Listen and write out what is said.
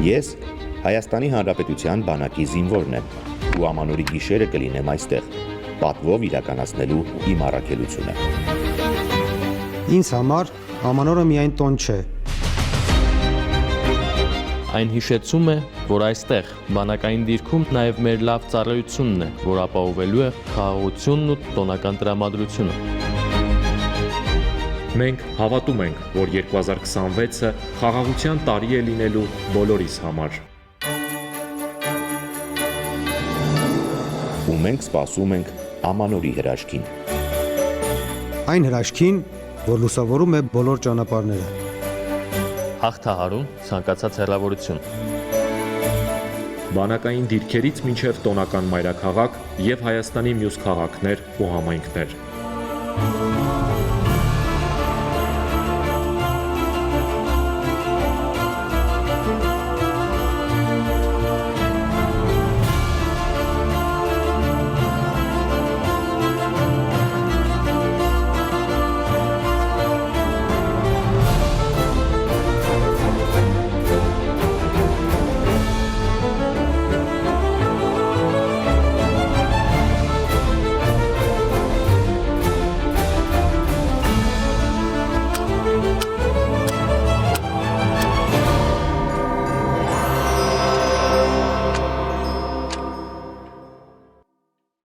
Ես Հայաստանի Հանրապետության բանակի զինվորն եմ ու ամանորի գիշերը կլինեմ այստեղ, պատվով իրականացնելու իմ առաքելությունը։ Ինձ համար ամանորը միայն տոն չէ։ Այն հիշեցում է, որ այստեղ բանակային դիրքում նաև մեր լավ ծառայությունն է, որ ապահովելու է խաղաղությունն ու տոնական տրամադրությունը։ Մենք հավատում ենք, որ 2026-ը խաղաղության տարի է լինելու բոլորիս համար։ Ու մենք սպասում ենք ամանորի հրաշքին։ Այն հրաշքին, որ լուսավորում է բոլոր ճանապարհները։ Հաղթահարում ցանկացած հեռավորություն։ Բանակային դիրքերից մինչև տոնական մայրաքաղաք և Հայաստանի մյուս քաղաքներ ու համայնքներ։